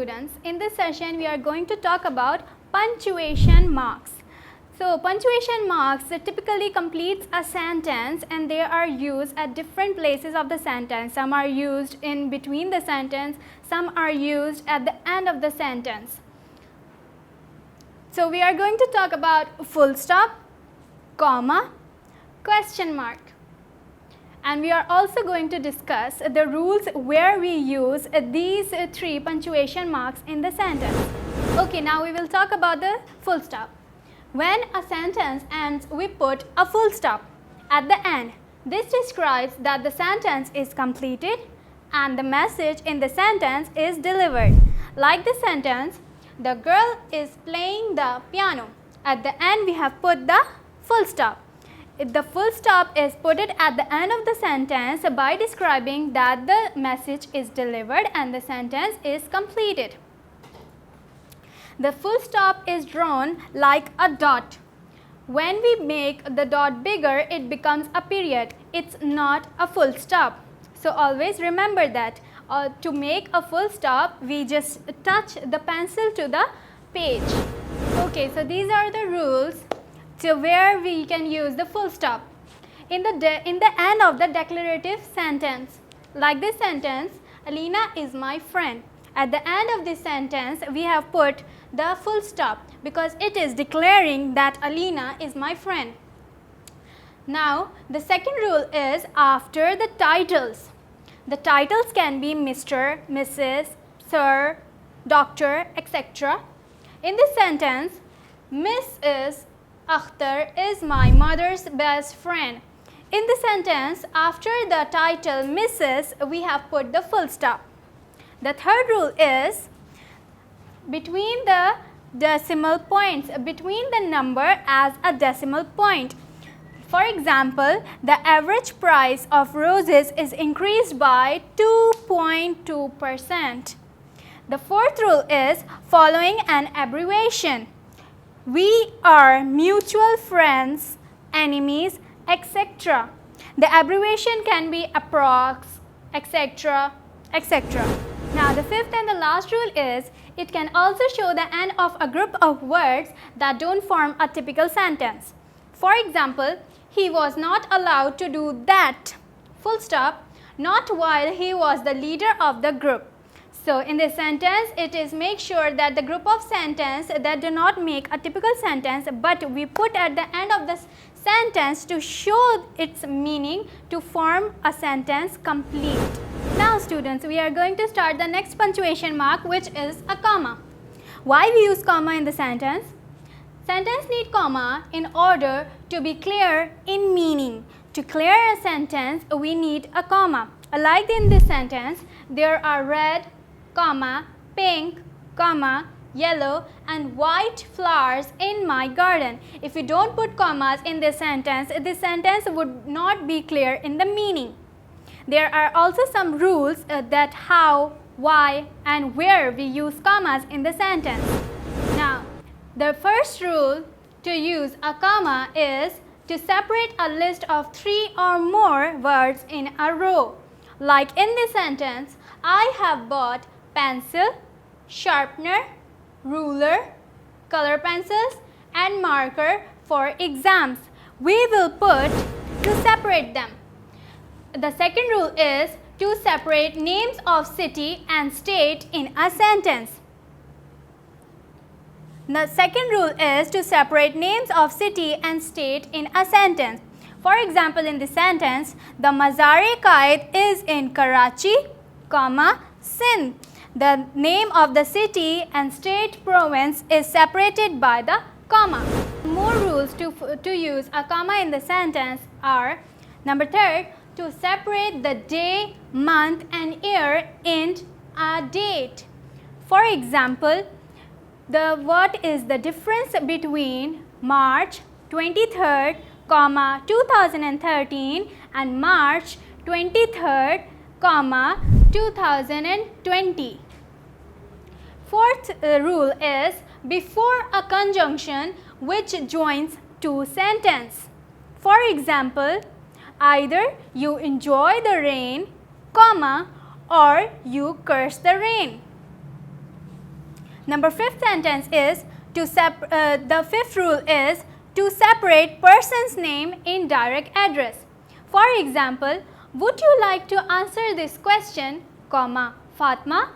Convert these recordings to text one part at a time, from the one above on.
students, in this session we are going to talk about punctuation marks. So punctuation marks typically completes a sentence and they are used at different places of the sentence. Some are used in between the sentence, some are used at the end of the sentence. So we are going to talk about full stop, comma, question mark. And we are also going to discuss the rules where we use these three punctuation marks in the sentence. Okay, now we will talk about the full stop. When a sentence ends, we put a full stop at the end. This describes that the sentence is completed and the message in the sentence is delivered. Like the sentence, the girl is playing the piano. At the end, we have put the full stop. The full stop is put at the end of the sentence by describing that the message is delivered and the sentence is completed. The full stop is drawn like a dot. When we make the dot bigger, it becomes a period. It's not a full stop. So always remember that to make a full stop, we just touch the pencil to the page. Okay, so these are the rules to where we can use the full stop. In the end of the declarative sentence, like this sentence, Alina is my friend. At the end of this sentence, we have put the full stop because it is declaring that Alina is my friend. Now, the second rule is after the titles. The titles can be Mr., Mrs., Sir, Doctor, etc. In this sentence, Mrs. Akhtar is my mother's best friend. In the sentence, after the title Mrs., we have put the full stop. The third rule is between the decimal points, between the number as a decimal point. For example, the average price of roses is increased by 2.2%. The fourth rule is following an abbreviation. We are mutual friends, enemies, etc. The abbreviation can be approx, etc., etc. Now, the fifth and the last rule is it can also show the end of a group of words that don't form a typical sentence. For example, he was not allowed to do that, full stop, not while he was the leader of the group. So, in this sentence, it is make sure that the group of sentence that do not make a typical sentence, but we put at the end of the sentence to show its meaning to form a sentence complete. Now, students, we are going to start the next punctuation mark, which is a comma. Why we use comma in the sentence? Sentence need comma in order to be clear in meaning. To clear a sentence, we need a comma. Like in this sentence, there are red, comma, pink, comma, yellow and white flowers in my garden. If you don't put commas in this sentence would not be clear in the meaning. There are also some rules that how, why and where we use commas in the sentence. Now, the first rule to use a comma is to separate a list of 3 or more words in a row. Like in this sentence, I have bought pencil, sharpener, ruler, color pencils and marker for exams. We will put to separate them. The second rule is to separate names of city and state in a sentence. The second rule is to separate names of city and state in a sentence. For example, in this sentence, the Mazar-e-Qaid is in Karachi, comma, Sindh. The name of the city and state province is separated by the comma. More rules to use a comma in the sentence are, number 3, to separate the day, month and year in a date. For example, what is the difference between March 23rd, 2013 and March 23rd, 2020. Fourth rule is before a conjunction which joins two sentences. For example, either you enjoy the rain, comma, or you curse the rain. Number 5th sentence is the 5th rule is to separate person's name in direct address. For example, would you like to answer this question, comma, Fatma?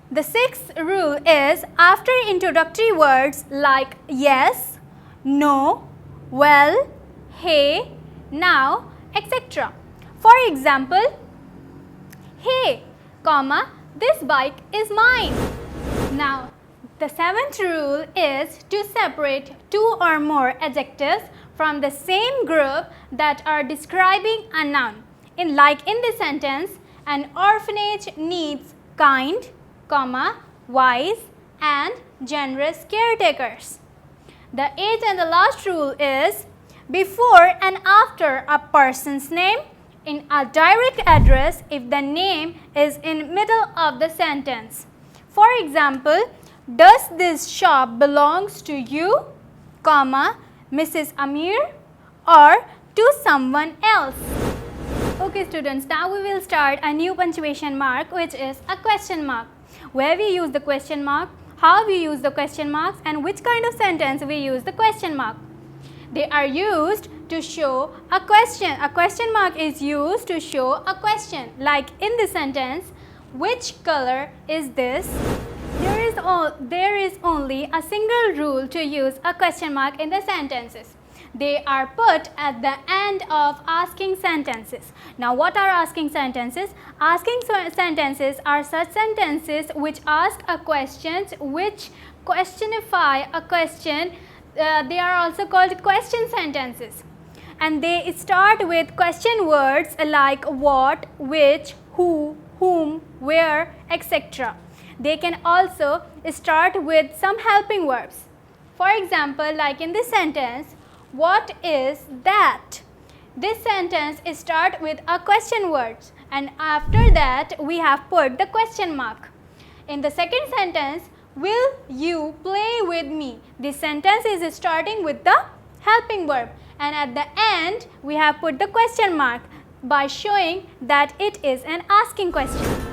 The 6th rule is after introductory words like yes, no, well, hey, now, etc. For example, hey, comma, this bike is mine. Now, the 7th rule is to separate 2 or more adjectives from the same group that are describing a noun. Like in this sentence, an orphanage needs kind, comma, wise and generous caretakers. The 8th and the last rule is before and after a person's name in a direct address if the name is in middle of the sentence. For example, does this shop belongs to you, comma, Mrs. Amir or to someone else? Okay students, now we will start a new punctuation mark which is a question mark. Where we use the question mark, how we use the question marks and which kind of sentence we use the question mark. They are used to show a question. A question mark is used to show a question. Like in this sentence, which color is this? There is only a single rule to use a question mark in the sentences. They are put at the end of asking sentences. Now what are asking sentences? Asking sentences are such sentences which ask a question, which questionify a question. They are also called question sentences. And they start with question words like what, which, who, whom, where, etc. They can also start with some helping verbs. For example, like in this sentence, what is that? This sentence starts with a question word and after that we have put the question mark. In the second sentence, will you play with me? This sentence is starting with the helping verb and at the end we have put the question mark by showing that it is an asking question.